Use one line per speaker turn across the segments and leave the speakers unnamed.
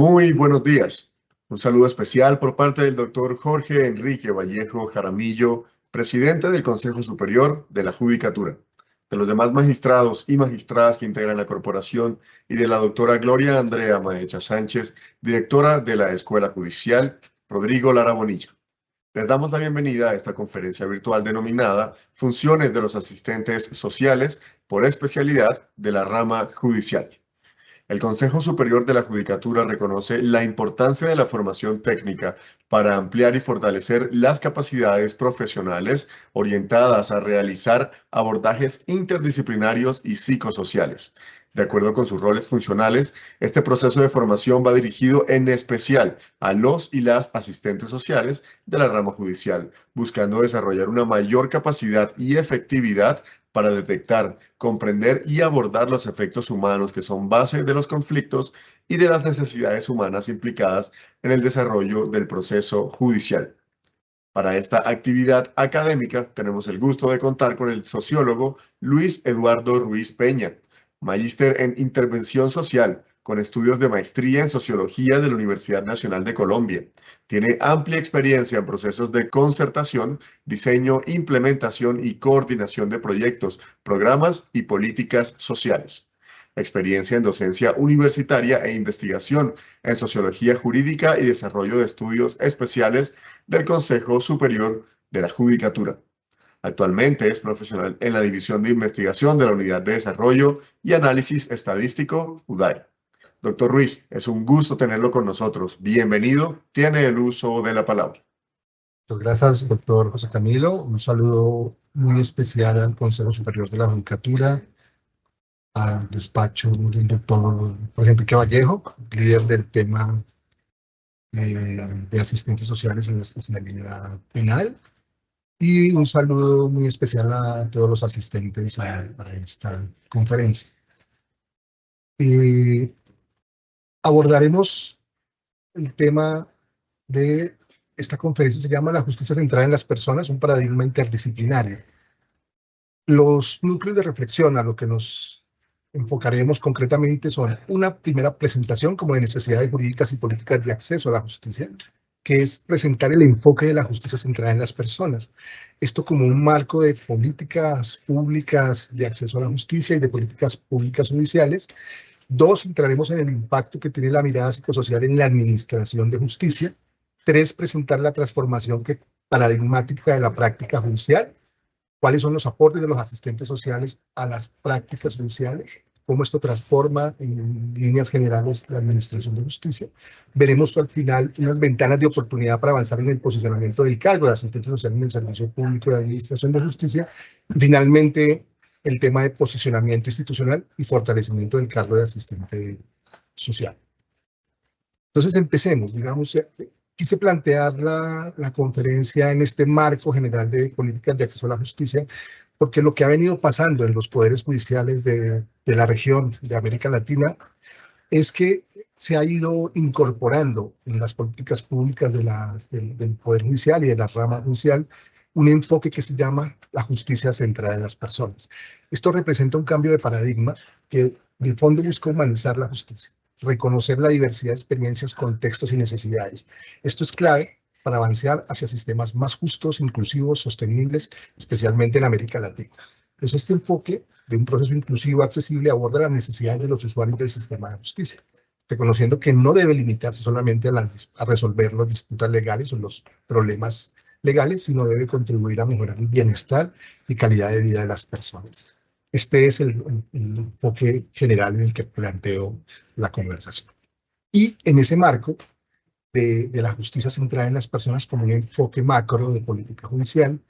Muy buenos días. Un saludo especial por parte del doctor Jorge Enrique Vallejo Jaramillo, presidente del Consejo Superior de la Judicatura, de los demás magistrados y magistradas que integran la corporación y de la doctora Gloria Andrea Maecha Sánchez, directora de la Escuela Judicial Rodrigo Lara Bonilla. Les damos la bienvenida a esta conferencia virtual denominada Funciones de los Asistentes Sociales por especialidad de la rama judicial. El Consejo Superior de la Judicatura reconoce la importancia de la formación técnica para ampliar y fortalecer las capacidades profesionales orientadas a realizar abordajes interdisciplinarios y psicosociales. De acuerdo con sus roles funcionales, este proceso de formación va dirigido en especial a los y las asistentes sociales de la rama judicial, buscando desarrollar una mayor capacidad y efectividad para detectar, comprender y abordar los efectos humanos que son base de los conflictos y de las necesidades humanas implicadas en el desarrollo del proceso judicial. Para esta actividad académica tenemos el gusto de contar con el sociólogo Luis Eduardo Ruiz Peña, magíster en Intervención Social, con estudios de maestría en Sociología de la Universidad Nacional de Colombia. Tiene amplia experiencia en procesos de concertación, diseño, implementación y coordinación de proyectos, programas y políticas sociales. Experiencia en docencia universitaria e investigación en Sociología Jurídica y Desarrollo de Estudios Especiales del Consejo Superior de la Judicatura. Actualmente es profesional en la División de Investigación de la Unidad de Desarrollo y Análisis Estadístico, UDAE. Doctor Ruiz, es un gusto tenerlo con nosotros. Bienvenido, tiene el uso de la palabra.
Muchas gracias, doctor José Camilo. Un saludo muy especial al Consejo Superior de la Judicatura, al despacho del doctor Jorge Enrique Vallejo, líder del tema de asistentes sociales en la especialidad penal, y un saludo muy especial a todos los asistentes a esta conferencia. Abordaremos el tema de esta conferencia, se llama La justicia centrada en las personas, un paradigma interdisciplinario. Los núcleos de reflexión a lo que nos enfocaremos concretamente son una primera presentación como de necesidades jurídicas y políticas de acceso a la justicia, que es presentar el enfoque de la justicia centrada en las personas. Esto como un marco de políticas públicas de acceso a la justicia y de políticas públicas judiciales. Dos, entraremos en el impacto que tiene la mirada psicosocial en la administración de justicia. Tres, presentar la transformación paradigmática de la práctica judicial. ¿Cuáles son los aportes de los asistentes sociales a las prácticas judiciales? ¿Cómo esto transforma en líneas generales la administración de justicia? Veremos al final unas ventanas de oportunidad para avanzar en el posicionamiento del cargo de asistente social en el servicio público de administración de justicia. Finalmente, el tema de posicionamiento institucional y fortalecimiento del cargo de asistente social. Entonces empecemos, digamos, quise plantear la conferencia en este marco general de políticas de acceso a la justicia, porque lo que ha venido pasando en los poderes judiciales de la región de América Latina es que se ha ido incorporando en las políticas públicas del Poder Judicial y de la rama judicial un enfoque que se llama la justicia centrada en las personas. Esto representa un cambio de paradigma que de fondo busca humanizar la justicia, reconocer la diversidad de experiencias, contextos y necesidades. Esto es clave para avanzar hacia sistemas más justos, inclusivos, sostenibles, especialmente en América Latina. Entonces, este enfoque de un proceso inclusivo accesible aborda las necesidades de los usuarios del sistema de justicia, reconociendo que no debe limitarse solamente a resolver las disputas legales o los problemas legales, sino debe contribuir a mejorar el bienestar y calidad de vida de las personas. Este es el enfoque general en el que planteo la conversación. Y en ese marco de la justicia centrada en las personas como un enfoque macro de política judicial,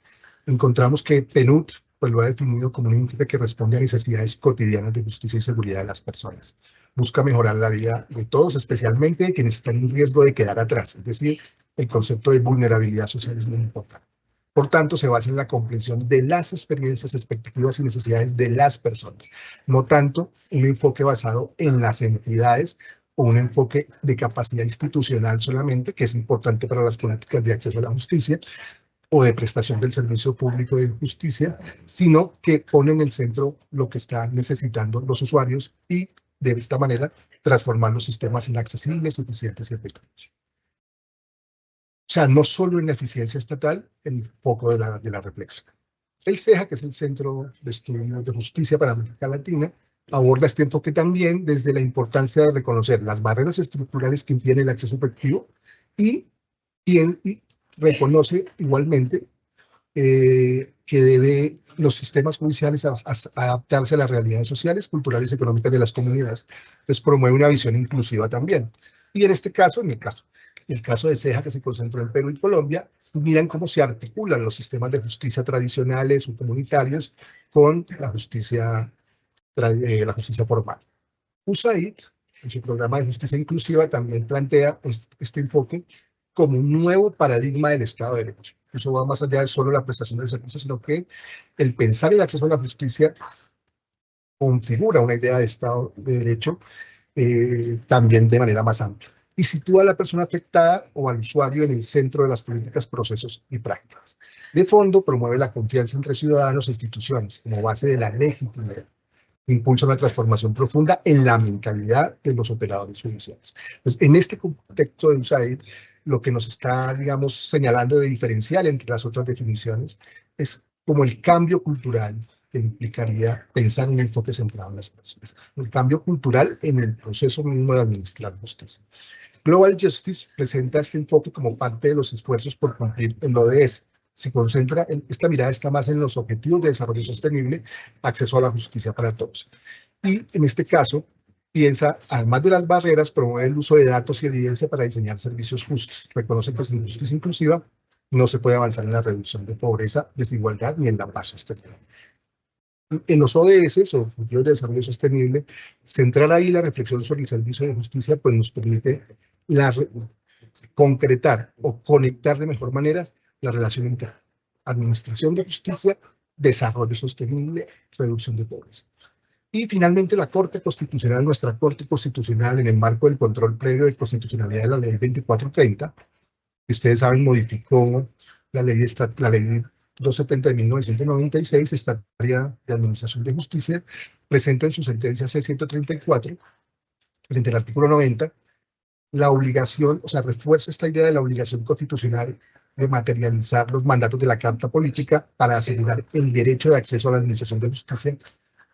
encontramos que PNUD pues, lo ha definido como un enfoque que responde a necesidades cotidianas de justicia y seguridad de las personas. Busca mejorar la vida de todos, especialmente de quienes están en riesgo de quedar atrás. Es decir, el concepto de vulnerabilidad social es muy importante. Por tanto, se basa en la comprensión de las experiencias, expectativas y necesidades de las personas, no tanto un enfoque basado en las entidades o un enfoque de capacidad institucional solamente, que es importante para las políticas de acceso a la justicia o de prestación del servicio público de justicia, sino que pone en el centro lo que están necesitando los usuarios y de esta manera transformar los sistemas inaccesibles, eficientes y efectivos. O sea, no solo en la eficiencia estatal, el foco de la reflexión. El CEJA, que es el Centro de Estudios de Justicia para América Latina, aborda este enfoque también desde la importancia de reconocer las barreras estructurales que impiden el acceso efectivo y reconoce igualmente que debe los sistemas judiciales adaptarse a las realidades sociales, culturales y económicas de las comunidades. Entonces promueve una visión inclusiva también. Y en este caso, el caso de CEJA, que se concentró en Perú y Colombia, miran cómo se articulan los sistemas de justicia tradicionales o comunitarios con la justicia formal. USAID, en su programa de justicia inclusiva, también plantea este enfoque como un nuevo paradigma del Estado de Derecho. Eso va más allá de solo la prestación del servicio, sino que el pensar el acceso a la justicia configura una idea de Estado de Derecho también de manera más amplia y sitúa a la persona afectada o al usuario en el centro de las políticas, procesos y prácticas. De fondo, promueve la confianza entre ciudadanos e instituciones como base de la legitimidad. Impulsa una transformación profunda en la mentalidad de los operadores judiciales. Entonces, en este contexto de USAID, lo que nos está, digamos, señalando de diferencial entre las otras definiciones es como el cambio cultural que implicaría pensar en un enfoque centrado en las personas. El cambio cultural en el proceso mismo de administrar justicia. Global Justice presenta este enfoque como parte de los esfuerzos por cumplir el ODS. Se concentra, esta mirada está más en los objetivos de desarrollo sostenible, acceso a la justicia para todos. Y en este caso, piensa, además de las barreras, promueve el uso de datos y evidencia para diseñar servicios justos. Reconoce que sin justicia inclusiva no se puede avanzar en la reducción de pobreza, desigualdad ni en la paz sostenible. En los ODS, o Objetivos de Desarrollo Sostenible, centrar ahí la reflexión sobre el servicio de justicia, pues nos permite concretar o conectar de mejor manera la relación entre administración de justicia, desarrollo sostenible, reducción de pobreza. Y finalmente la Corte Constitucional, nuestra Corte Constitucional, en el marco del control previo de constitucionalidad de la Ley 2430, que ustedes saben modificó la ley 270 de 1996, Estatutaria de Administración de Justicia, presenta en su sentencia C-134, frente al artículo 90, la obligación, o sea, refuerza esta idea de la obligación constitucional de materializar los mandatos de la Carta Política para asegurar el derecho de acceso a la administración de justicia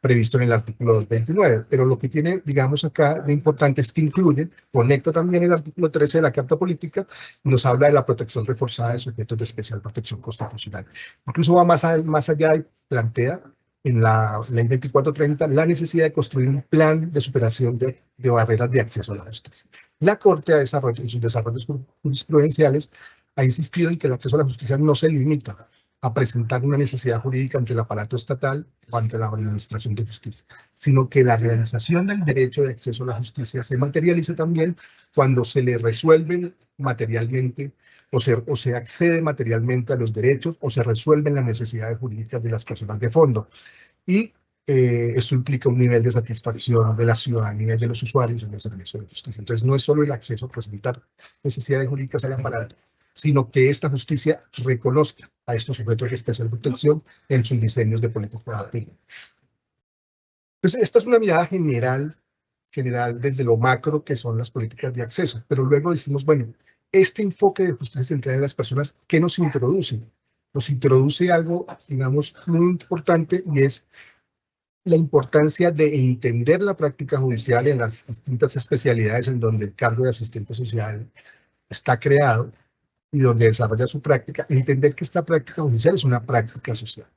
previsto en el artículo 229. Pero lo que tiene, digamos, acá de importante es que incluye, conecta también el artículo 13 de la Carta Política, nos habla de la protección reforzada de sujetos de especial protección constitucional. Incluso va más allá y plantea en la Ley 2430 la necesidad de construir un plan de superación de barreras de acceso a la justicia. La Corte en sus desarrollos jurisprudenciales ha insistido en que el acceso a la justicia no se limita a presentar una necesidad jurídica ante el aparato estatal o ante la administración de justicia, sino que la realización del derecho de acceso a la justicia se materializa también cuando se le resuelven materialmente o se accede materialmente a los derechos o se resuelven las necesidades jurídicas de las personas de fondo. Y esto implica un nivel de satisfacción de la ciudadanía y de los usuarios en el servicio de justicia. Entonces, no es solo el acceso a presentar necesidades jurídicas al aparato, sino que esta justicia reconozca a estos sujetos de especial protección en sus diseños de política pública. Entonces, esta es una mirada general desde lo macro que son las políticas de acceso, pero luego decimos, bueno, este enfoque de justicia central en las personas, ¿qué nos introduce? Nos introduce algo, digamos, muy importante y es la importancia de entender la práctica judicial en las distintas especialidades en donde el cargo de asistente social está creado y donde desarrolla su práctica, entender que esta práctica judicial es una práctica social,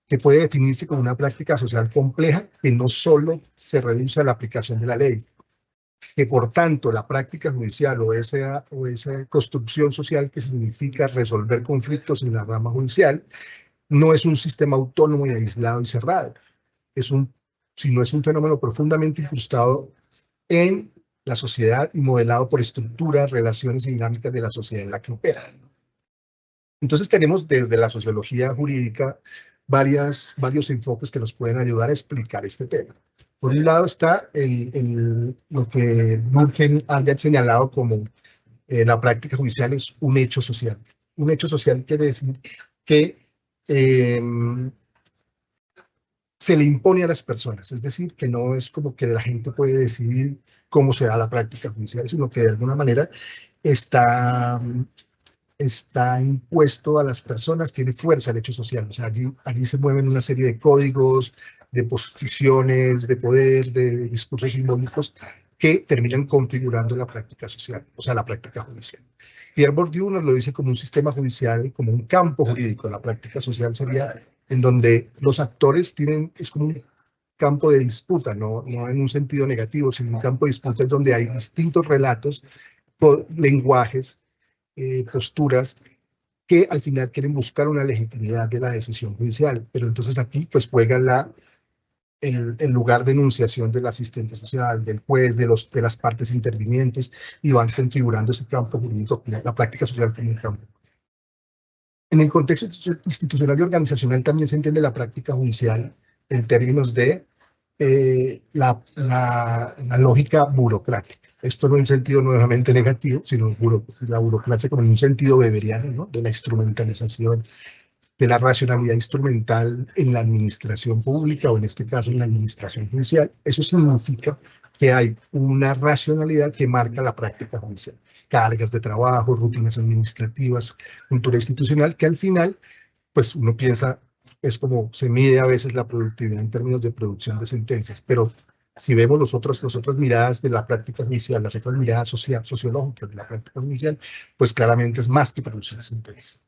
que puede definirse como una práctica social compleja que no solo se reduce a la aplicación de la ley, que por tanto la práctica judicial o esa construcción social que significa resolver conflictos en la rama judicial no es un sistema autónomo y aislado y cerrado, sino es un fenómeno profundamente incrustado en la sociedad y modelado por estructuras, relaciones y dinámicas de la sociedad en la que opera. Entonces tenemos desde la sociología jurídica varios enfoques que nos pueden ayudar a explicar este tema. Por un lado está lo que Durkheim había señalado como la práctica judicial es un hecho social. Un hecho social quiere decir que se le impone a las personas, es decir, que no es como que la gente puede decidir cómo se da la práctica judicial, sino que de alguna manera está, está impuesto a las personas, tiene fuerza el hecho social. O sea, allí se mueven una serie de códigos, de posiciones, de poder, de discursos simbólicos que terminan configurando la práctica social, o sea, la práctica judicial. Pierre Bourdieu nos lo dice como un sistema judicial, como un campo jurídico. La práctica social sería en donde los actores tienen, es como un campo de disputa, no en un sentido negativo, sino un campo de disputa es donde hay distintos relatos, lenguajes, posturas que al final quieren buscar una legitimidad de la decisión judicial. Pero entonces aquí pues juega el lugar de enunciación del asistente social, del juez, de las partes intervinientes, y van configurando ese campo jurídico, la práctica social como un campo. En el contexto institucional y organizacional también se entiende la práctica judicial en términos de la lógica burocrática. Esto no en sentido nuevamente negativo, sino la burocracia como en un sentido weberiano, ¿no? De la instrumentalización, de la racionalidad instrumental en la administración pública o en este caso en la administración judicial. Eso significa que hay una racionalidad que marca la práctica judicial. Cargas de trabajo, rutinas administrativas, cultura institucional, que al final, pues uno piensa, es como se mide a veces la productividad en términos de producción de sentencias, pero si vemos las otras miradas de la práctica judicial, las otras miradas sociológicas de la práctica judicial, pues claramente es más que producción de sentencias.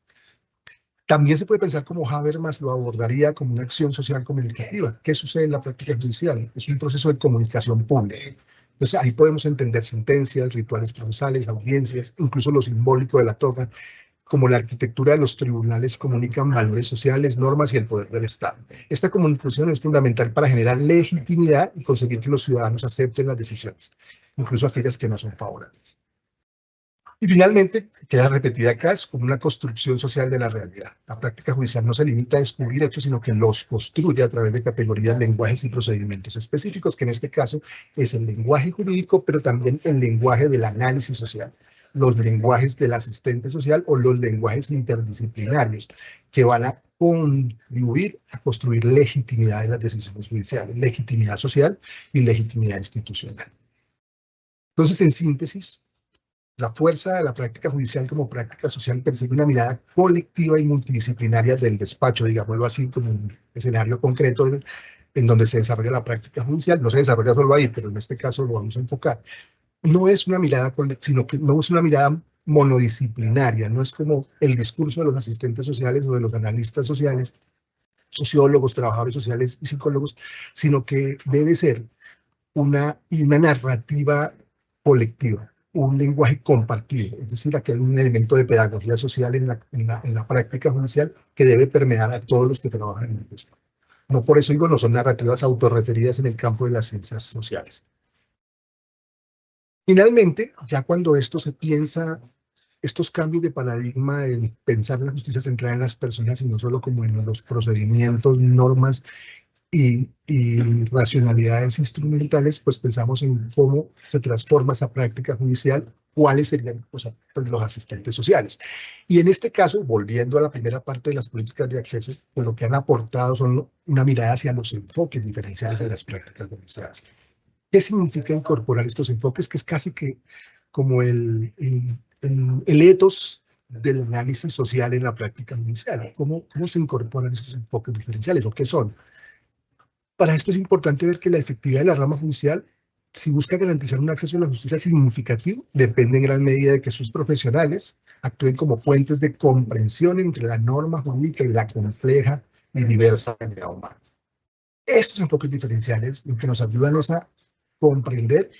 También se puede pensar como Habermas lo abordaría como una acción social comunicativa. ¿Qué sucede en la práctica judicial? Es un proceso de comunicación pública. Entonces ahí podemos entender sentencias, rituales procesales, audiencias, incluso lo simbólico de la toga, como la arquitectura de los tribunales comunican valores sociales, normas y el poder del Estado. Esta comunicación es fundamental para generar legitimidad y conseguir que los ciudadanos acepten las decisiones, incluso aquellas que no son favorables. Y finalmente, queda repetida acá, es como una construcción social de la realidad. La práctica judicial no se limita a descubrir hechos, sino que los construye a través de categorías, lenguajes y procedimientos específicos, que en este caso es el lenguaje jurídico, pero también el lenguaje del análisis social, los lenguajes del asistente social o los lenguajes interdisciplinarios, que van a contribuir a construir legitimidad de las decisiones judiciales, legitimidad social y legitimidad institucional. Entonces, en síntesis, la fuerza de la práctica judicial como práctica social persigue una mirada colectiva y multidisciplinaria del despacho, digámoslo así, como un escenario concreto en donde se desarrolla la práctica judicial. No se desarrolla solo ahí, pero en este caso lo vamos a enfocar. No es una mirada, sino que no es una mirada monodisciplinaria, no es como el discurso de los asistentes sociales o de los analistas sociales, sociólogos, trabajadores sociales y psicólogos, sino que debe ser una narrativa colectiva, un lenguaje compartido, es decir, aquí hay un elemento de pedagogía social en la práctica judicial que debe permear a todos los que trabajan en el despacho. No por eso digo, no son narrativas autorreferidas en el campo de las ciencias sociales. Finalmente, ya cuando esto se piensa, estos cambios de paradigma, el pensar en la justicia centrada en las personas y no solo como en los procedimientos, normas y racionalidades instrumentales, pues pensamos en cómo se transforma esa práctica judicial, cuáles serían pues, los asistentes sociales. Y en este caso, volviendo a la primera parte de las políticas de acceso, pues lo que han aportado son una mirada hacia los enfoques diferenciales de las prácticas judiciales. ¿Qué significa incorporar estos enfoques? Que es casi que como el ethos del análisis social en la práctica judicial. ¿Cómo se incorporan estos enfoques diferenciales o qué son? Para esto es importante ver que la efectividad de la rama judicial, si busca garantizar un acceso a la justicia significativo, depende en gran medida de que sus profesionales actúen como puentes de comprensión entre la norma jurídica y la compleja y diversa realidad humana. Estos enfoques diferenciales lo que nos ayudan es a comprender,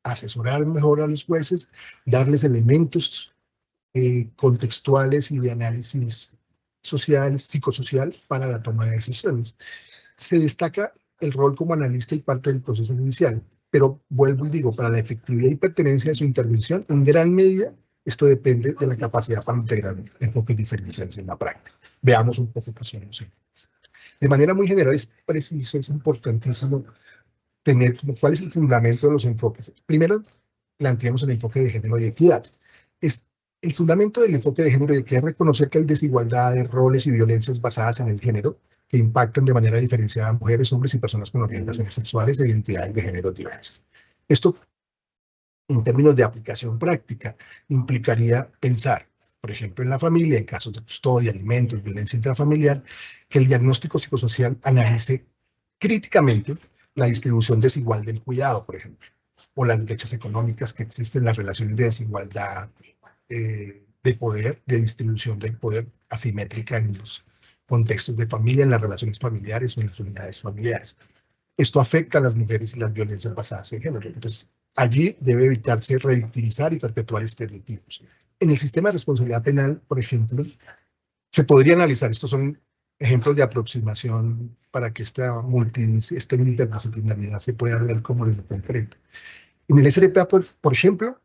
asesorar mejor a los jueces, darles elementos contextuales y de análisis social, psicosocial para la toma de decisiones. Se destaca el rol como analista y parte del proceso judicial, pero vuelvo y digo, para la efectividad y pertenencia de su intervención, en gran medida, esto depende de la capacidad para integrar enfoques diferenciales en la práctica. Veamos un poco qué son los enfoques. De manera muy general, es preciso, es importantísimo tener como cuál es el fundamento de los enfoques. Primero, planteamos el enfoque de género y equidad. El fundamento del enfoque de género y equidad es reconocer que hay desigualdades, roles y violencias basadas en el género, que impactan de manera diferenciada a mujeres, hombres y personas con orientaciones sexuales e identidades de género diversas. Esto, en términos de aplicación práctica, implicaría pensar, por ejemplo, en la familia, en casos de custodia, alimentos, violencia intrafamiliar, que el diagnóstico psicosocial analice críticamente la distribución desigual del cuidado, por ejemplo, o las brechas económicas que existen, las relaciones de desigualdad de poder, de distribución del poder asimétrica en los contextos de familia, en las relaciones familiares o en las unidades familiares. Esto afecta a las mujeres y las violencias basadas en género. Entonces, allí debe evitarse revictimizar y perpetuar estereotipos. En el sistema de responsabilidad penal, por ejemplo, se podría analizar, estos son ejemplos de aproximación para que esta interdisciplinaridad se pueda ver como en lo concreto. En el SRPA, por ejemplo,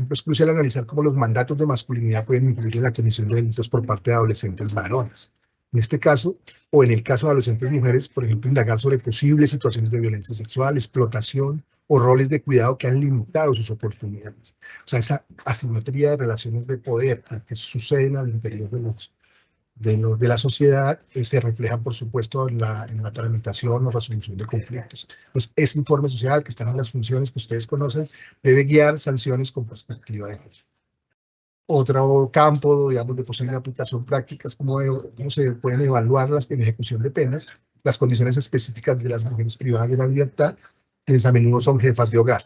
es crucial analizar cómo los mandatos de masculinidad pueden influir en la comisión de delitos por parte de adolescentes varones. En este caso, o en el caso de adolescentes mujeres, por ejemplo, indagar sobre posibles situaciones de violencia sexual, explotación o roles de cuidado que han limitado sus oportunidades. O sea, esa asimetría de relaciones de poder que suceden al interior de la sociedad se refleja, por supuesto, en la tramitación o resolución de conflictos. Pues ese informe social que están en las funciones que ustedes conocen debe guiar sanciones con perspectiva de género. Otro campo, digamos, de posible aplicación práctica es cómo se pueden evaluar en ejecución de penas las condiciones específicas de las mujeres privadas de la libertad, quienes a menudo son jefas de hogar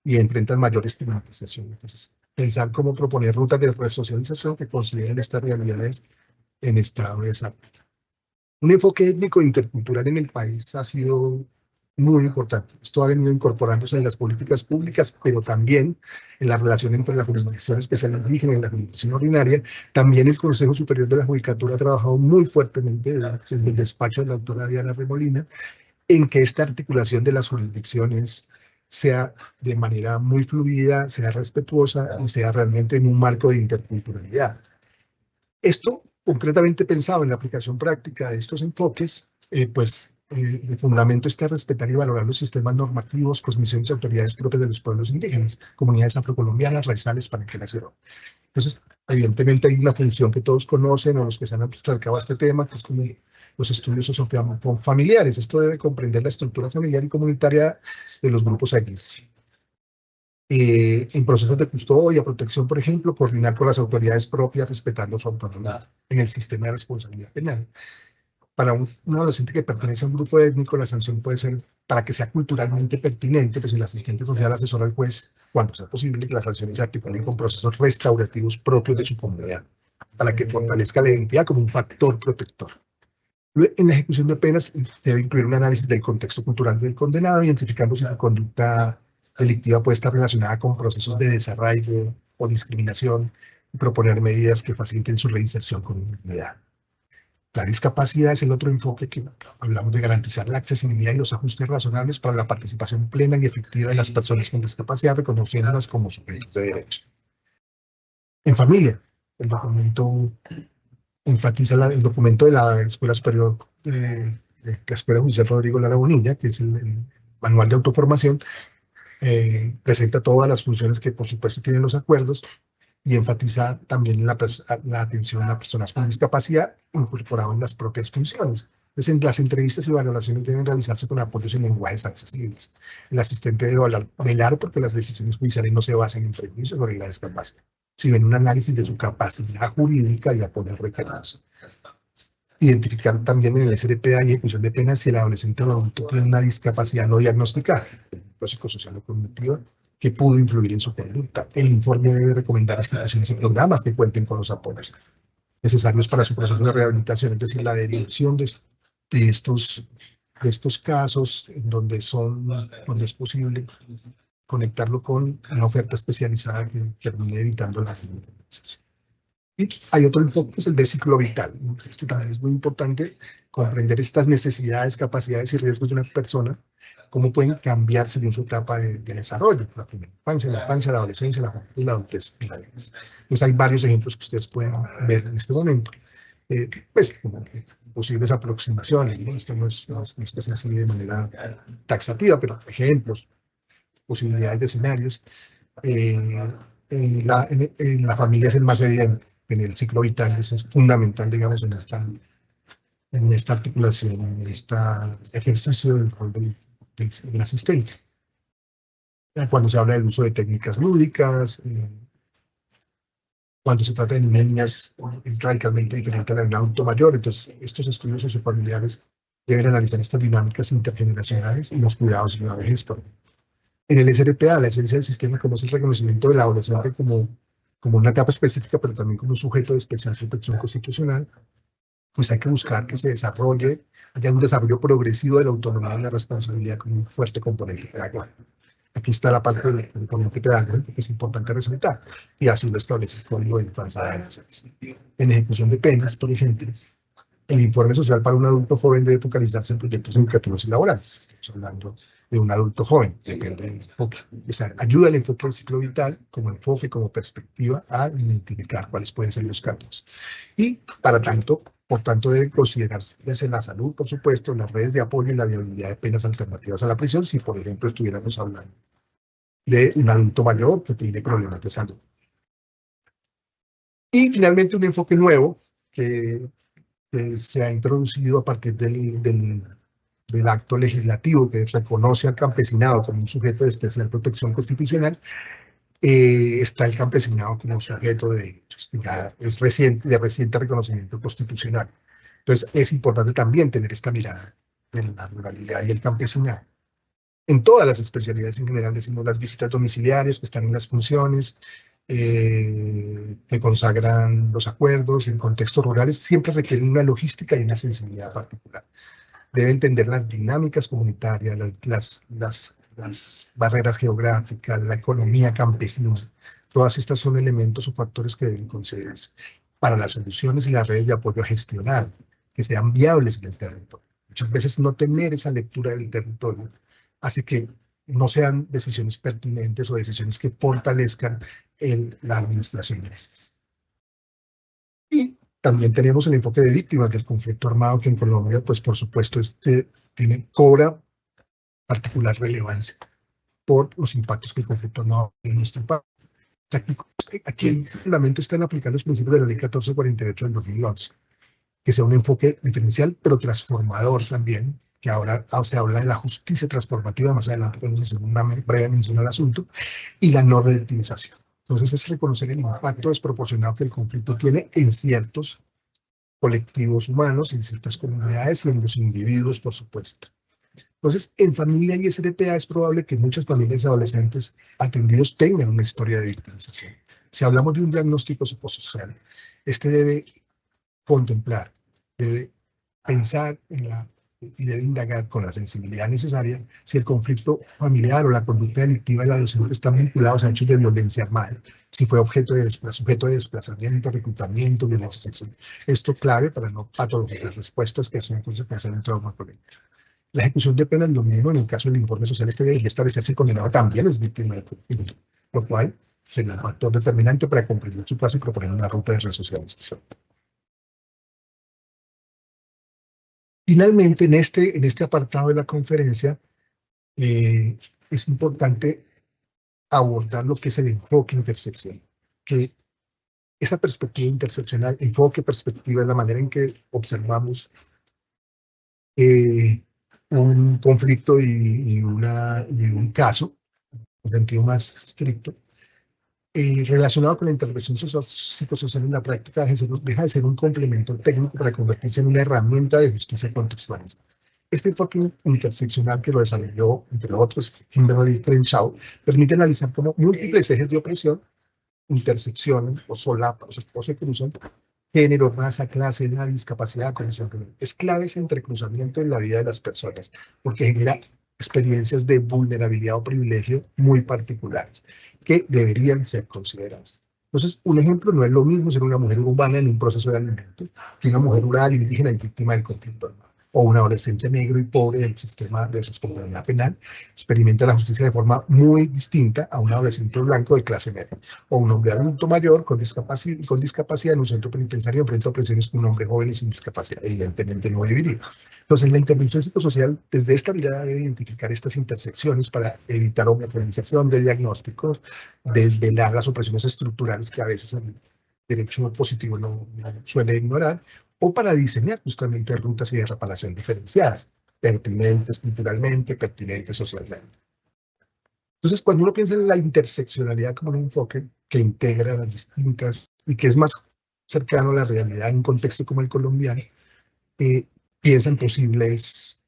y enfrentan mayor estigmatización. Entonces, pensar cómo proponer rutas de resocialización que consideren estas realidades en estado de desarrollo. Un enfoque étnico e intercultural en el país ha sido muy importante. Esto ha venido incorporándose en las políticas públicas, pero también en la relación entre la Jurisdicción Especial Indígena y la Jurisdicción Ordinaria. También el Consejo Superior de la Judicatura ha trabajado muy fuertemente desde el despacho de la doctora Diana Remolina en que esta articulación de las jurisdicciones sea de manera muy fluida, sea respetuosa y sea realmente en un marco de interculturalidad. Esto, concretamente pensado en la aplicación práctica de estos enfoques, el fundamento está respetar y valorar los sistemas normativos, cosmisiones y autoridades propias de los pueblos indígenas, comunidades afrocolombianas, raizales, palenqueras y oro. Entonces, evidentemente hay una función que todos conocen o los que se han acercado a este tema, que es como los estudios sociofamiliares. Esto debe comprender la estructura familiar y comunitaria de los grupos étnicos. En procesos de custodia, protección, por ejemplo, coordinar con las autoridades propias respetando su autonomía en el sistema de responsabilidad penal. Para un adolescente que pertenece a un grupo étnico, la sanción puede ser, para que sea culturalmente pertinente, pues el asistente social asesora al juez, cuando sea posible, que las sanciones se articulen con procesos restaurativos propios de su comunidad, para que fortalezca la identidad como un factor protector. En la ejecución de penas debe incluir un análisis del contexto cultural del condenado, identificando si su conducta delictiva puede estar relacionada con procesos de desarraigo o discriminación y proponer medidas que faciliten su reinserción con dignidad. La discapacidad es el otro enfoque que hablamos de garantizar la accesibilidad y los ajustes razonables para la participación plena y efectiva de las personas con discapacidad, reconociéndolas como sujetos de derecho. En familia, el documento enfatiza el documento de la Escuela Superior de la Escuela Judicial Rodrigo Lara Bonilla, que es el manual de autoformación, presenta todas las funciones que por supuesto tienen los acuerdos y enfatiza también la atención a personas con discapacidad incorporado en las propias funciones. Entonces, en las entrevistas y valoraciones deben realizarse con apoyos en lenguajes accesibles. El asistente debe velar porque las decisiones judiciales no se basen en prejuicios sobre la discapacidad, sino en un análisis de su capacidad jurídica y apoyos requeridos. Identificar también en el SRPA y ejecución de penas si el adolescente o adulto tiene una discapacidad no diagnosticada, psicosocial o cognitiva, que pudo influir en su conducta. El informe debe recomendar instituciones y programas que cuenten con los apoyos necesarios para su proceso de rehabilitación, es decir, la derivación de estos casos en donde es posible conectarlo con una oferta especializada que termine evitando la criminalización. Y hay otro enfoque, que es el de ciclo vital. Este también es muy importante comprender estas necesidades, capacidades y riesgos de una persona, cómo pueden cambiar según su etapa de desarrollo, la primera infancia, la adolescencia, la juventud, la adultez y la vejez. Pues hay varios ejemplos que ustedes pueden ver en este momento. Pues como posibles aproximaciones, ¿no? Esto no es que sea así de manera taxativa, pero ejemplos, posibilidades de escenarios. En la familia es el más evidente. En el ciclo vital es fundamental, digamos, en en esta articulación, en este ejercicio del rol del asistente. Cuando se habla del uso de técnicas lúdicas, cuando se trata de niñas, es radicalmente diferente a la de un adulto mayor. Entonces, estos estudios sociofamiliares deben analizar estas dinámicas intergeneracionales y los cuidados en la vejez. En el SRPA, la esencia del sistema como es el reconocimiento del adolescente como una etapa específica, pero también como un sujeto de especial protección constitucional, pues hay que buscar que se desarrolle, haya un desarrollo progresivo de la autonomía y la responsabilidad como un fuerte componente pedagógico. Aquí está la parte del componente pedagógico que es importante resaltar, y así lo establece el Código de Infancia y Adolescencia. En ejecución de penas, por ejemplo, el informe social para un adulto joven debe focalizarse en proyectos educativos y laborales. Estamos hablando de un adulto joven, depende del enfoque. Esa ayuda al enfoque del ciclo vital como enfoque, como perspectiva a identificar cuáles pueden ser los cambios. Y por tanto, deben considerarse desde la salud, por supuesto, las redes de apoyo y la viabilidad de penas alternativas a la prisión, si por ejemplo estuviéramos hablando de un adulto mayor que tiene problemas de salud. Y finalmente un enfoque nuevo que se ha introducido a partir del acto legislativo que reconoce al campesinado como un sujeto de especial protección constitucional. Está el campesinado como sujeto de derechos, que ya es de reciente reconocimiento constitucional. Entonces, es importante también tener esta mirada de la ruralidad y el campesinado. En todas las especialidades en general decimos las visitas domiciliarias que están en las funciones, que consagran los acuerdos en contextos rurales, siempre requieren una logística y una sensibilidad particular. Debe entender las dinámicas comunitarias, las barreras geográficas, la economía campesina. Todas estas son elementos o factores que deben considerarse para las soluciones y las redes de apoyo a gestionar, que sean viables en el territorio. Muchas veces no tener esa lectura del territorio hace que no sean decisiones pertinentes o decisiones que fortalezcan la administración de estas. Y también tenemos el enfoque de víctimas del conflicto armado, que en Colombia, pues por supuesto, cobra particular relevancia por los impactos que el conflicto armado tiene en nuestro país. Aquí el fundamento está en aplicar los principios de la Ley 1448 del 2011, que sea un enfoque diferencial, pero transformador también, que ahora se habla de la justicia transformativa, más adelante podemos hacer una breve mención al asunto, y la no revictimización. Entonces es reconocer el impacto desproporcionado que el conflicto tiene en ciertos colectivos humanos, en ciertas comunidades y en los individuos, por supuesto. Entonces, en familia y SRPA es probable que muchas familias adolescentes atendidos tengan una historia de victimización. Si hablamos de un diagnóstico psicosocial, este debe contemplar, debe pensar y debe indagar con la sensibilidad necesaria si el conflicto familiar o la conducta delictiva del adolescente están vinculados a hechos de violencia armada, si fue sujeto de desplazamiento, reclutamiento, violencia sexual. Esto clave para no patologizar respuestas que son consecuencia de un trauma colectivo. La ejecución de penas, lo mismo en el caso del informe social, debe establecerse el condenado también es víctima del conflicto, lo cual sería un factor determinante para comprender su caso y proponer una ruta de resocialización. Finalmente, en este apartado de la conferencia, es importante abordar lo que es el enfoque interseccional, que esa perspectiva interseccional, enfoque, perspectiva, es la manera en que observamos un conflicto y un caso, en sentido más estricto, relacionado con la intervención psicosocial en la práctica, deja de ser un complemento técnico para convertirse en una herramienta de justicia contextualizada. Este enfoque interseccional que lo desarrolló, entre otros, Kimberly Crenshaw, permite analizar cómo múltiples ejes de opresión interseccionan o solapan o se cruzan género, raza, clase, edad, discapacidad, condición. Es clave ese entrecruzamiento en la vida de las personas, porque genera experiencias de vulnerabilidad o privilegio muy particulares que deberían ser consideradas. Entonces, un ejemplo, no es lo mismo ser una mujer urbana en un proceso de alimento que una mujer rural, indígena y víctima del conflicto armado, o un adolescente negro y pobre del sistema de responsabilidad penal experimenta la justicia de forma muy distinta a un adolescente blanco de clase media, o un hombre adulto mayor con discapacidad en un centro penitenciario enfrenta opresiones con un hombre joven y sin discapacidad, evidentemente no dividido. Entonces, la intervención psicosocial, desde esta mirada, debe identificar estas intersecciones para evitar homogeneización de diagnósticos, desvelar las opresiones estructurales que a veces el derecho positivo no suele ignorar, o para diseñar justamente rutas y de reparación diferenciadas, pertinentes culturalmente, pertinentes socialmente. Entonces, cuando uno piensa en la interseccionalidad como un enfoque que integra las distintas y que es más cercano a la realidad en un contexto como el colombiano, piensa en posibles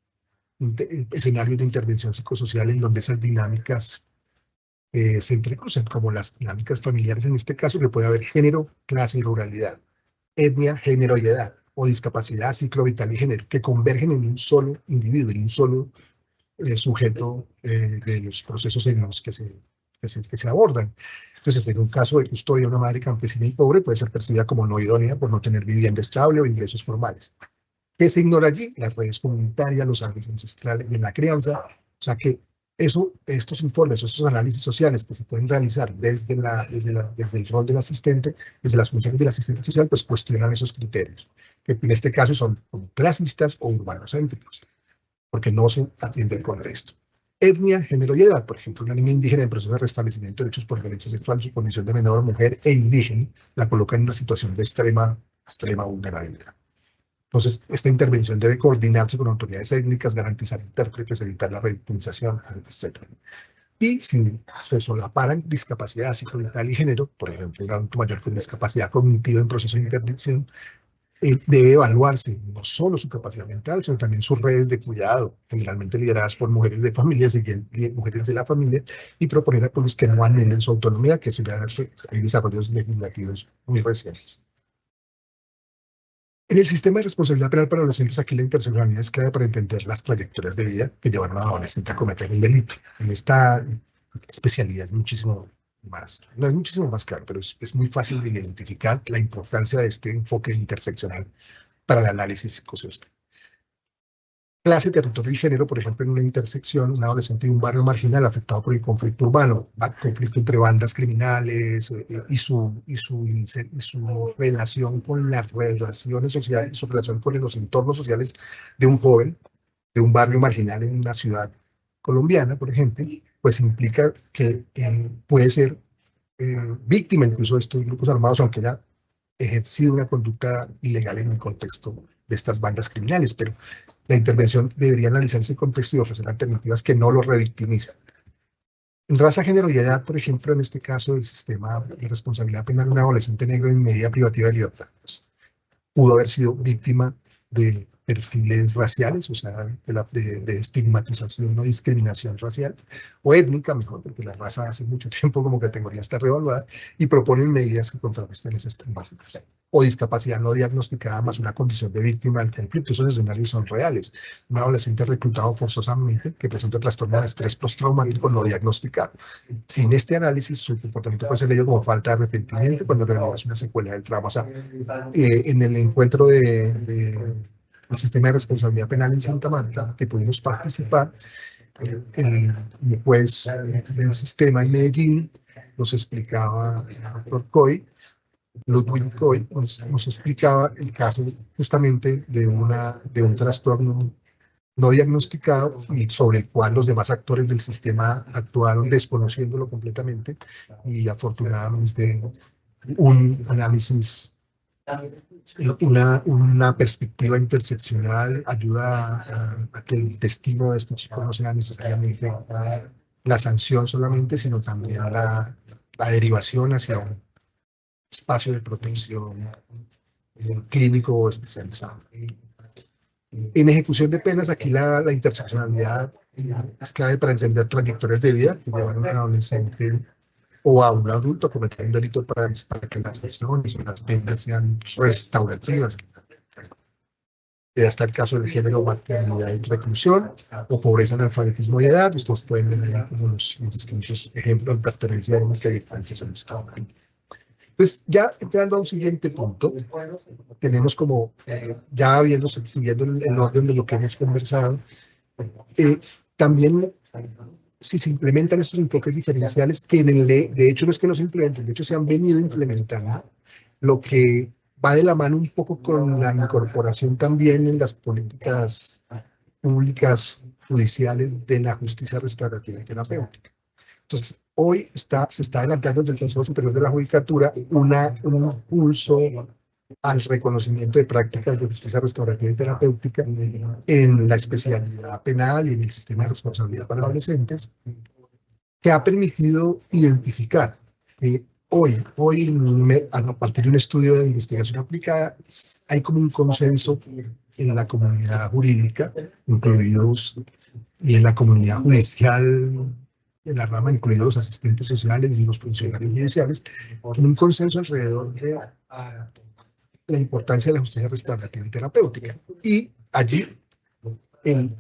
escenarios de intervención psicosocial en donde esas dinámicas se entrecruzan, como las dinámicas familiares en este caso, que puede haber género, clase y ruralidad, etnia, género y edad, o discapacidad, ciclo vital y género, que convergen en un solo individuo, en un solo sujeto de los procesos en los que se abordan. Entonces, en un caso de custodia de una madre campesina y pobre, puede ser percibida como no idónea por no tener vivienda estable o ingresos formales. ¿Qué se ignora allí? Las redes comunitarias, los árboles ancestrales de la crianza. O sea que estos informes, estos análisis sociales que se pueden realizar desde el rol del asistente, desde las funciones del asistente social, pues cuestionan esos criterios, que en este caso son clasistas o urbanocéntricos, porque no se atiende el contexto. Etnia, género y edad. Por ejemplo, una niña indígena en proceso de restablecimiento de derechos por violencia sexual, su condición de menor, mujer e indígena, la coloca en una situación de extrema vulnerabilidad. Entonces, esta intervención debe coordinarse con autoridades étnicas, garantizar intérpretes, evitar la revictimización, etc. Y si se solaparan discapacidad psicovital y género, por ejemplo, un adulto mayor con discapacidad cognitiva en proceso de interdicción, debe evaluarse no solo su capacidad mental, sino también sus redes de cuidado, generalmente lideradas por mujeres de familia, mujeres de la familia, y proponer apoyos que no anulen su autonomía, que hay desarrollos legislativos muy recientes. En el sistema de responsabilidad penal para adolescentes, aquí la interseccionalidad es clave para entender las trayectorias de vida que llevaron a un adolescente a cometer un delito. En esta especialidad es muchísimo más, no es muchísimo más claro, pero es muy fácil de identificar la importancia de este enfoque interseccional para el análisis psicosocial. Clase, territorio y género, por ejemplo, en una intersección, un adolescente de un barrio marginal afectado por el conflicto urbano, conflicto entre bandas criminales y su relación con las relaciones sociales, su relación con los entornos sociales de un joven de un barrio marginal en una ciudad colombiana, por ejemplo, pues implica que puede ser víctima incluso de estos grupos armados, aunque haya ejercido una conducta ilegal en el contexto de estas bandas criminales, pero la intervención debería analizar ese contexto y ofrecer alternativas que no lo revictimizan. En raza, género y edad, por ejemplo, en este caso, el sistema de responsabilidad penal de un adolescente negro en medida privativa de libertad pues, pudo haber sido víctima de perfiles raciales, o sea, de estigmatización o discriminación racial, o étnica, mejor, porque la raza hace mucho tiempo como categoría está revaluada, y proponen medidas que contrarresten esa estigmatización. O discapacidad no diagnosticada más una condición de víctima del conflicto. Esos escenarios son reales. Un adolescente reclutado forzosamente que presenta trastorno de estrés postraumático no diagnosticado. Sin este análisis, su comportamiento puede ser leído como falta de arrepentimiento cuando en realidad es una secuela del trauma. O sea, en el encuentro del sistema de responsabilidad penal en Santa Marta, que pudimos participar, el juez del sistema en Medellín nos explicaba, el doctor Coy, Ludwig Coy, nos explicaba el caso justamente de un trastorno no diagnosticado y sobre el cual los demás actores del sistema actuaron desconociéndolo completamente, y afortunadamente un análisis, una perspectiva interseccional ayuda a que el destino de este chico no sea necesariamente la sanción solamente, sino también la derivación hacia un espacio de protección clínico o especializado. En ejecución de penas, aquí la interseccionalidad es clave para entender trayectorias de vida que llevan a un adolescente o a un adulto a cometer un delito para que las sanciones o las penas sean restaurativas. Hasta el caso del género, maternidad y reclusión, o pobreza, analfabetismo y edad. Ustedes pueden ver ahí como los distintos ejemplos de pertenencia étnica y diferencias en Estado. Pues ya entrando a un siguiente punto, tenemos como, ya siguiendo el orden de lo que hemos conversado, también si se implementan estos enfoques diferenciales, que de hecho no es que no se implementen, de hecho se han venido implementando, lo que va de la mano un poco con la incorporación también en las políticas públicas judiciales de la justicia restaurativa y terapéutica. Entonces, hoy se está adelantando desde el Consejo Superior de la Judicatura un impulso al reconocimiento de prácticas de justicia restaurativa y terapéutica en la especialidad penal y en el sistema de responsabilidad para adolescentes, que ha permitido identificar que a partir de un estudio de investigación aplicada, hay como un consenso en la comunidad jurídica, incluidos, y en la comunidad judicial, en la rama, incluidos los asistentes sociales y los funcionarios judiciales, con un consenso alrededor de la importancia de la justicia restaurativa y terapéutica. Y allí, el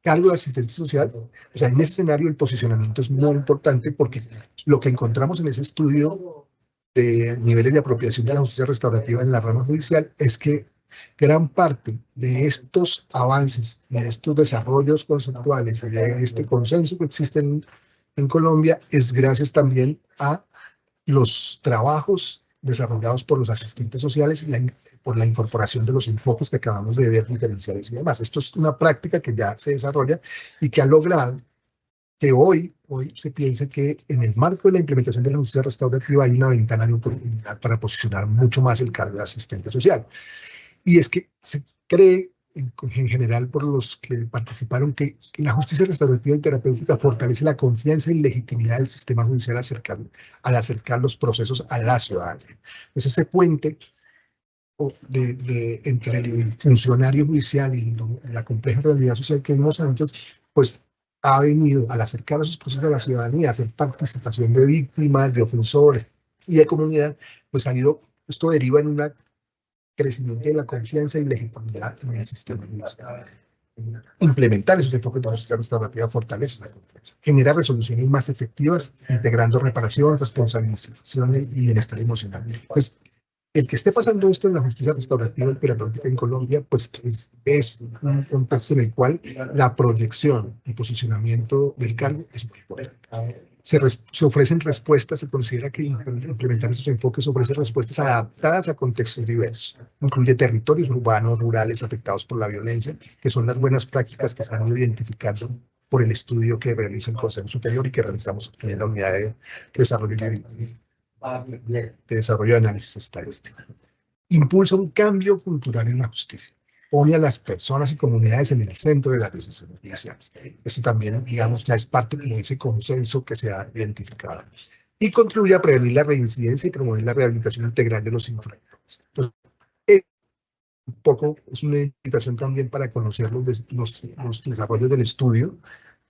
cargo de asistente social, o sea, en ese escenario el posicionamiento es muy importante porque lo que encontramos en ese estudio de niveles de apropiación de la justicia restaurativa en la rama judicial es que gran parte de estos avances y de estos desarrollos conceptuales y de este consenso que existe en Colombia es gracias también a los trabajos desarrollados por los asistentes sociales y por la incorporación de los enfoques que acabamos de ver, diferenciales y demás. Esto es una práctica que ya se desarrolla y que ha logrado que hoy se piense que en el marco de la implementación de la justicia restaurativa hay una ventana de oportunidad para posicionar mucho más el cargo de asistente social. Y es que se cree en general por los que participaron que la justicia restaurativa y terapéutica fortalece la confianza y legitimidad del sistema judicial al acercar los procesos a la ciudadanía. Pues ese puente entre el funcionario judicial y la compleja realidad social que vimos antes, pues ha venido al acercar esos procesos a la ciudadanía, a hacer participación de víctimas, de ofensores y de comunidad, pues esto deriva en un crecimiento de la confianza y legitimidad en el sistema judicial. Implementar esos enfoques de justicia restaurativa fortalece la confianza, genera resoluciones más efectivas, integrando reparación, responsabilización y bienestar emocional. Pues el que esté pasando esto en la justicia restaurativa y terapéutica en Colombia, pues es un contexto en el cual la proyección y posicionamiento del cargo es muy importante. Se ofrecen respuestas, se considera que implementar esos enfoques ofrece respuestas adaptadas a contextos diversos. Incluye territorios urbanos, rurales afectados por la violencia, que son las buenas prácticas que se han ido identificando por el estudio que realiza el Consejo Superior y que realizamos aquí en la unidad de desarrollo de análisis estadístico. Impulsa un cambio cultural en la justicia. Pone a las personas y comunidades en el centro de las decisiones judiciales. Eso también, digamos, ya es parte como de ese consenso que se ha identificado. Y contribuye a prevenir la reincidencia y promover la rehabilitación integral de los infractores. Entonces, un poco es una invitación también para conocer los desarrollos del estudio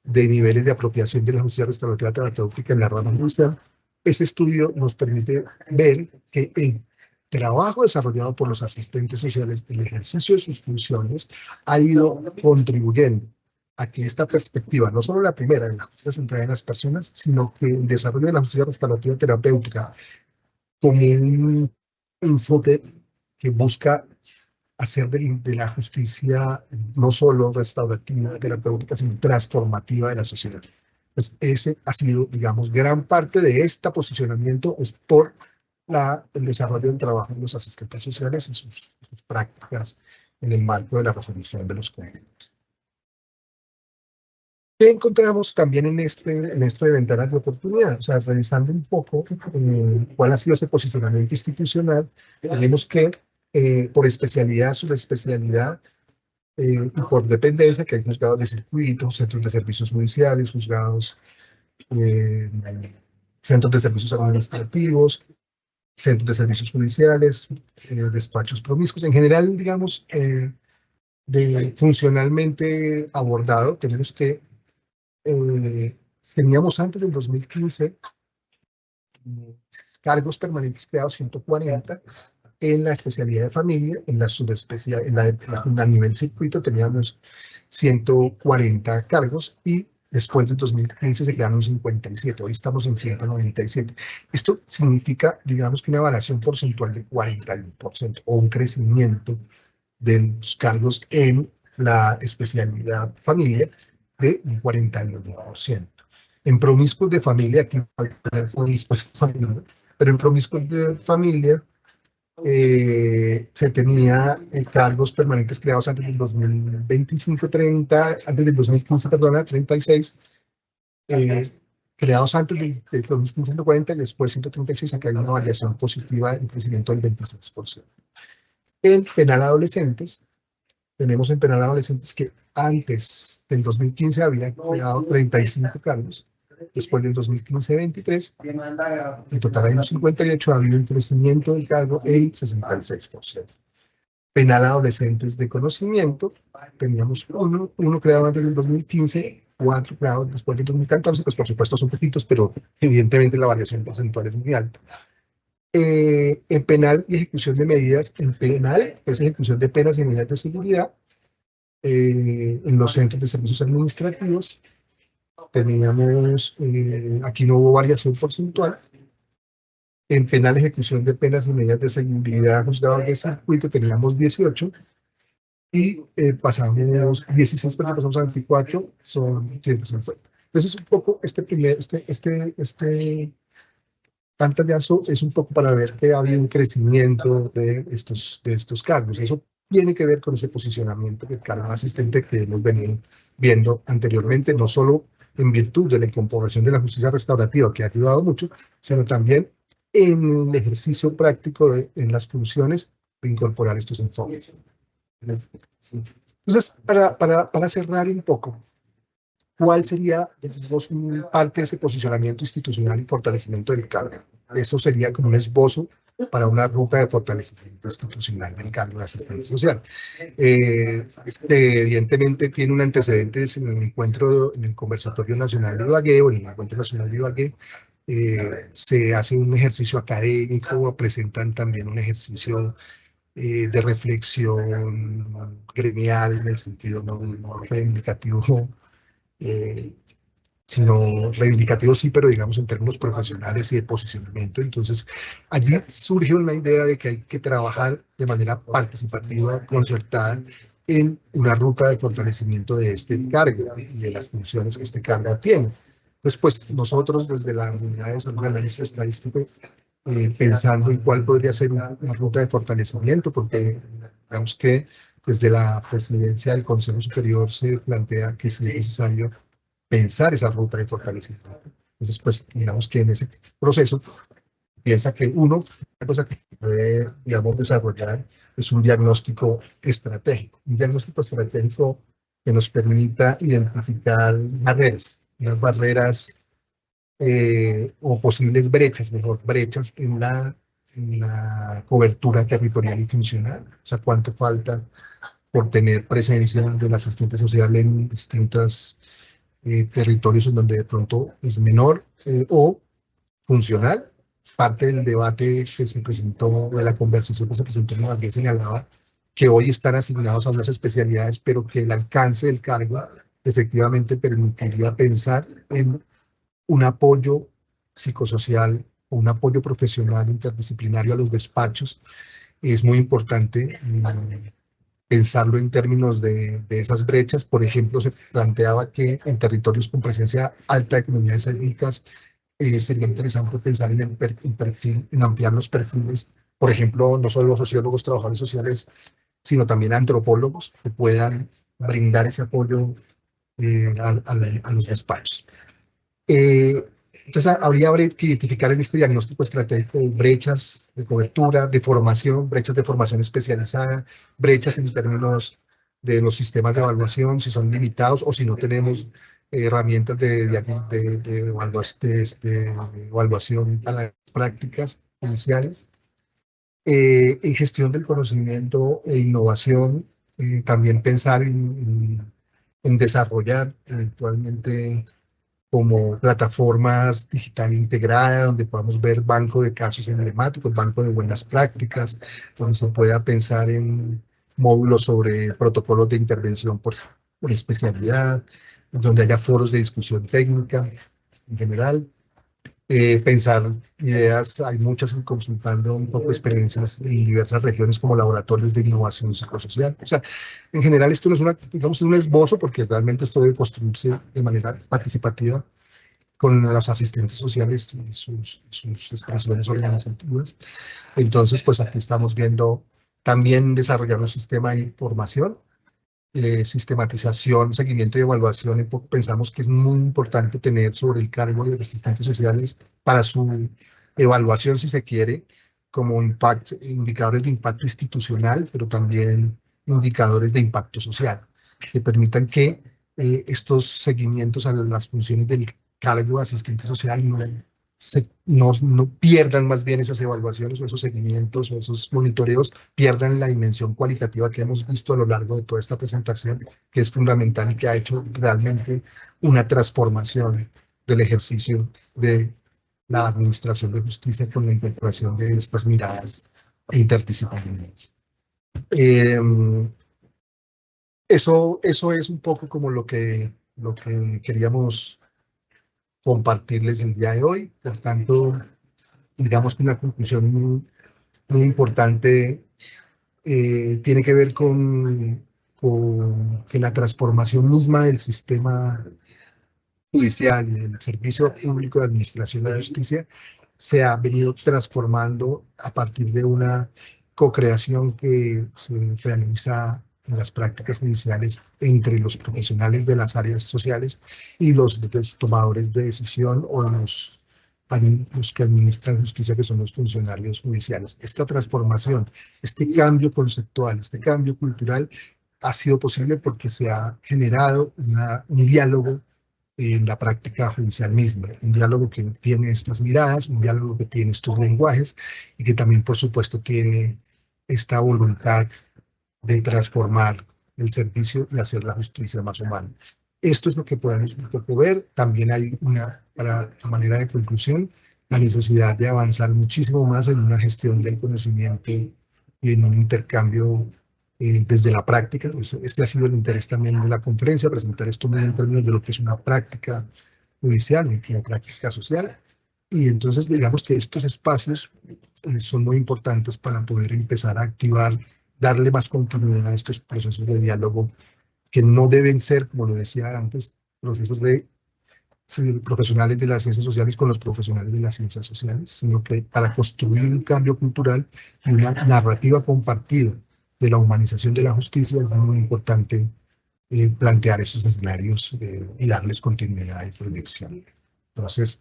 de niveles de apropiación de la justicia restaurativa terapéutica en la rama judicial. Ese estudio nos permite ver que el trabajo desarrollado por los asistentes sociales en el ejercicio de sus funciones ha ido contribuyendo a que esta perspectiva, no solo la primera en la justicia centrada en las personas, sino que el desarrollo de la justicia restaurativa terapéutica como un enfoque que busca hacer de la justicia no solo restaurativa, terapéutica, sino transformativa de la sociedad. Pues ese ha sido, digamos, gran parte de este posicionamiento es por el desarrollo del trabajo de los asistentes sociales y sus prácticas en el marco de la resolución de los conflictos. ¿Qué encontramos también en esto de ventanas de oportunidad? O sea, revisando un poco cuál ha sido ese posicionamiento institucional, tenemos que por especialidad, subespecialidad, y por dependencia, que hay juzgados de circuito, centros de servicios judiciales, juzgados, centros de servicios administrativos, centros de servicios judiciales, despachos promiscuos. En general, digamos, funcionalmente abordado, tenemos que teníamos antes del 2015 cargos permanentes creados 140, en la especialidad de familia, en la subespecialidad, a nivel circuito teníamos 140 cargos y después del 2015 se crearon 57, hoy estamos en 197. Esto significa, digamos, que una variación porcentual de 41% o un crecimiento de los cargos en la especialidad familia de un 41%. En promiscuos de familia, aquí puede tener promiscuos de familia, pero en promiscuos de familia se tenía cargos permanentes creados antes del 2025-30, antes del 2015, perdona, 36, creados antes del 2015-140 y después 136, acá hay una variación positiva en crecimiento del 26%. En penal adolescentes, tenemos en penal adolescentes que antes del 2015 habían creado 35 cargos, después del 2015 23, en total hay un 58, ha habido un crecimiento del cargo en 66%. Penal adolescentes de conocimiento, teníamos uno creado antes del 2015, 4 creados después del 2014, pues por supuesto son poquitos, pero evidentemente la variación porcentual es muy alta. En penal y ejecución de medidas, en penal es ejecución de penas y medidas de seguridad, en los centros de servicios administrativos, teníamos, aquí no hubo variación porcentual. En penal, ejecución de penas y medidas de seguridad, juzgados de circuito, teníamos 18, y pasamos 16, pero pasamos a 24, son 150. Entonces, un poco este pantallazo es un poco para ver que ha habido un crecimiento de estos cargos. Eso tiene que ver con ese posicionamiento del cargo asistente que hemos venido viendo anteriormente, no solo en virtud de la incorporación de la justicia restaurativa, que ha ayudado mucho, sino también en el ejercicio práctico en las funciones de incorporar estos enfoques. Entonces, para cerrar un poco, ¿cuál sería, digamos, parte de ese posicionamiento institucional y fortalecimiento del cargo? Eso sería como un esbozo para una ruta de fortalecimiento institucional del cargo de asistente social. Evidentemente tiene un antecedente en el encuentro, en el Conversatorio Nacional de Ibagué, o en el Encuentro Nacional de Ibagué. Se hace un ejercicio académico, presentan también un ejercicio de reflexión gremial, en el sentido no reivindicativo, sino reivindicativo sí, pero digamos en términos profesionales y de posicionamiento. Entonces, allí surge una idea de que hay que trabajar de manera participativa, concertada, en una ruta de fortalecimiento de este cargo y de las funciones que este cargo tiene. Entonces, pues nosotros desde la Unidad de Desarrollo de Análisis Estadístico, pensando en cuál podría ser una ruta de fortalecimiento, porque digamos que desde la presidencia del Consejo Superior se plantea que si es necesario pensar esa ruta de fortalecimiento. Entonces, pues digamos que en ese proceso piensa que una cosa que puede, digamos, desarrollar es un diagnóstico estratégico que nos permita identificar barreras, unas barreras o posibles brechas, mejor, brechas en la cobertura territorial y funcional. O sea, cuánto falta por tener presencia del asistente social en distintos territorios en donde de pronto es menor o funcional. Parte del debate que se presentó, de la conversación que se presentó en Ibagué, señalaba que hoy están asignados a unas especialidades, pero que el alcance del cargo efectivamente permitiría pensar en un apoyo psicosocial o un apoyo profesional interdisciplinario a los despachos. Es muy importante pensarlo en términos de esas brechas. Por ejemplo, se planteaba que en territorios con presencia alta de comunidades étnicas sería interesante pensar en ampliar los perfiles, por ejemplo, no solo los sociólogos, trabajadores sociales, sino también antropólogos que puedan brindar ese apoyo a los despachos. Entonces, habría que identificar en este diagnóstico estratégico brechas de cobertura, de formación, brechas de formación especializada, brechas en términos de los sistemas de evaluación, si son limitados o si no tenemos herramientas de evaluación para las prácticas iniciales. En gestión del conocimiento e innovación, también pensar en desarrollar eventualmente como plataformas digital integrada, donde podamos ver banco de casos emblemáticos, banco de buenas prácticas, donde se pueda pensar en módulos sobre protocolos de intervención por especialidad, donde haya foros de discusión técnica en general. Pensar ideas, hay muchas consultando un poco experiencias en diversas regiones como laboratorios de innovación psicosocial. O sea, en general esto no es digamos, un esbozo, porque realmente esto debe construirse de manera participativa con los asistentes sociales y sus expresiones organizativas. Entonces, pues aquí estamos viendo también desarrollar un sistema de información, sistematización, seguimiento y evaluación. Pensamos que es muy importante tener sobre el cargo de asistentes sociales para su evaluación, si se quiere, como indicadores de impacto institucional, pero también indicadores de impacto social, que permitan que estos seguimientos a las funciones del cargo de asistente social no pierdan más bien esas evaluaciones o esos seguimientos o esos monitoreos, pierdan la dimensión cualitativa que hemos visto a lo largo de toda esta presentación, que es fundamental y que ha hecho realmente una transformación del ejercicio de la administración de justicia con la incorporación de estas miradas interdisciplinarias. Eso es un poco como lo que queríamos compartirles el día de hoy. Por tanto, digamos que una conclusión muy importante tiene que ver con que la transformación misma del sistema judicial y del Servicio Público de Administración de Justicia se ha venido transformando a partir de una co-creación que se realiza en las prácticas judiciales entre los profesionales de las áreas sociales y los tomadores de decisión o los que administran justicia, que son los funcionarios judiciales. Esta transformación, este cambio conceptual, este cambio cultural ha sido posible porque se ha generado un diálogo en la práctica judicial misma, un diálogo que tiene estas miradas, un diálogo que tiene estos lenguajes y que también, por supuesto, tiene esta voluntad de transformar el servicio y hacer la justicia más humana. Esto es lo que podemos un poco ver. También hay para la manera de conclusión, la necesidad de avanzar muchísimo más en una gestión del conocimiento y en un intercambio desde la práctica. Este ha sido el interés también de la conferencia, presentar esto muy en términos de lo que es una práctica judicial, una práctica social. Y entonces digamos que estos espacios son muy importantes para poder empezar a activar, darle más continuidad a estos procesos de diálogo que no deben ser, como lo decía antes, procesos de profesionales de las ciencias sociales con los profesionales de las ciencias sociales, sino que para construir un cambio cultural y una narrativa compartida de la humanización de la justicia es muy importante plantear esos escenarios y darles continuidad y proyección. Entonces,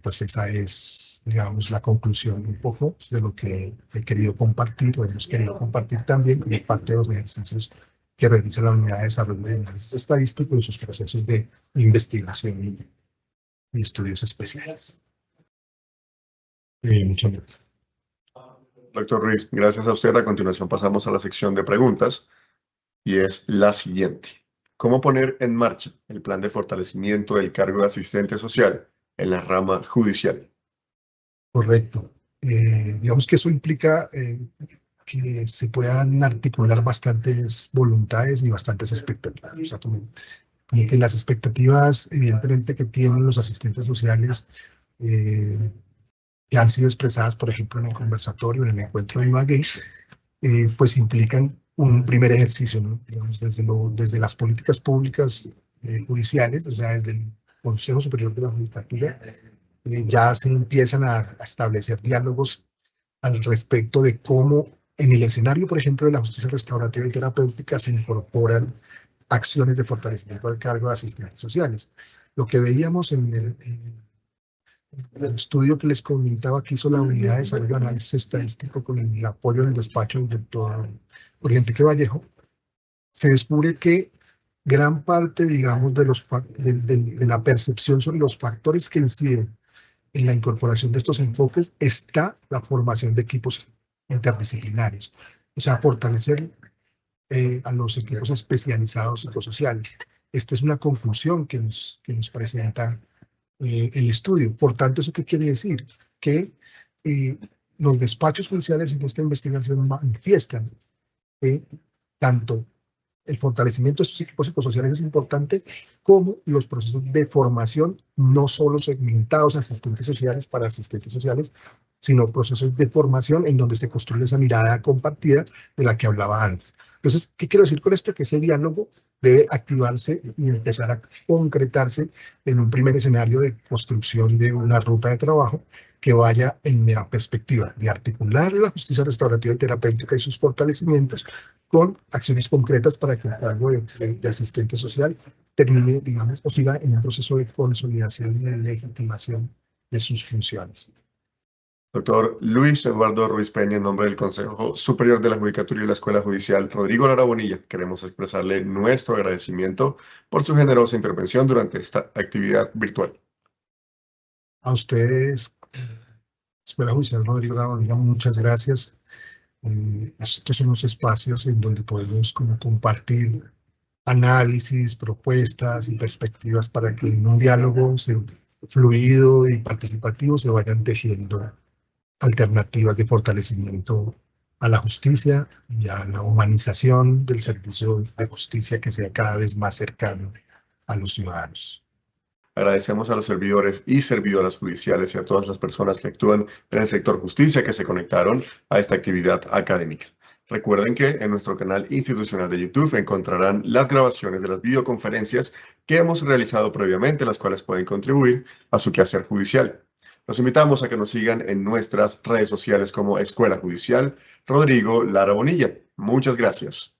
pues esa es, digamos, la conclusión un poco de lo que he querido compartir, o hemos querido compartir también como parte de los ejercicios que realiza la Unidad de Desarrollo de Análisis Estadístico y sus procesos de investigación y estudios especiales. Muchas gracias.
Doctor Ruiz, gracias a usted. A continuación pasamos a la sección de preguntas y es la siguiente. ¿Cómo poner en marcha el plan de fortalecimiento del cargo de asistente social en la rama judicial?
Correcto. Digamos que eso implica que se puedan articular bastantes voluntades y bastantes expectativas. O sea, como que las expectativas, evidentemente, que tienen los asistentes sociales que han sido expresadas, por ejemplo, en el conversatorio, en el encuentro de Ibagué, pues implican un primer ejercicio, ¿no? Digamos, desde las políticas públicas judiciales, o sea, desde el Consejo Superior de la Judicatura, ya se empiezan a establecer diálogos al respecto de cómo en el escenario, por ejemplo, de la justicia restaurativa y terapéutica se incorporan acciones de fortalecimiento al cargo de asistentes sociales. Lo que veíamos en el estudio que les comentaba que hizo la Unidad de Desarrollo de Análisis Estadístico con el apoyo del despacho del doctor Jorge Enrique Vallejo, se descubre que gran parte, digamos, de la percepción sobre los factores que inciden en la incorporación de estos enfoques está la formación de equipos interdisciplinarios, o sea, fortalecer a los equipos especializados psicosociales. Esta es una conclusión que nos presenta el estudio. Por tanto, ¿eso qué quiere decir? Que los despachos judiciales en esta investigación manifiestan que tanto el fortalecimiento de estos equipos psicosociales es importante, como los procesos de formación, no solo segmentados a asistentes sociales para asistentes sociales, sino procesos de formación en donde se construye esa mirada compartida de la que hablaba antes. Entonces, ¿qué quiero decir con esto? Que ese diálogo debe activarse y empezar a concretarse en un primer escenario de construcción de una ruta de trabajo que vaya en la perspectiva de articular la justicia restaurativa y terapéutica y sus fortalecimientos con acciones concretas para que el cargo de asistente social termine, digamos, o siga en un proceso de consolidación y de legitimación de sus funciones.
Doctor Luis Eduardo Ruiz Peña, en nombre del Consejo Superior de la Judicatura y la Escuela Judicial Rodrigo Lara Bonilla, queremos expresarle nuestro agradecimiento por su generosa intervención durante esta actividad virtual.
A ustedes, Escuela Judicial Rodrigo Lara Bonilla, muchas gracias. Estos son los espacios en donde podemos como compartir análisis, propuestas y perspectivas para que en un diálogo fluido y participativo se vayan tejiendo alternativas de fortalecimiento a la justicia y a la humanización del servicio de justicia que sea cada vez más cercano a los ciudadanos.
Agradecemos a los servidores y servidoras judiciales y a todas las personas que actúan en el sector justicia que se conectaron a esta actividad académica. Recuerden que en nuestro canal institucional de YouTube encontrarán las grabaciones de las videoconferencias que hemos realizado previamente, las cuales pueden contribuir a su quehacer judicial. Los invitamos a que nos sigan en nuestras redes sociales como Escuela Judicial Rodrigo Lara Bonilla. Muchas gracias.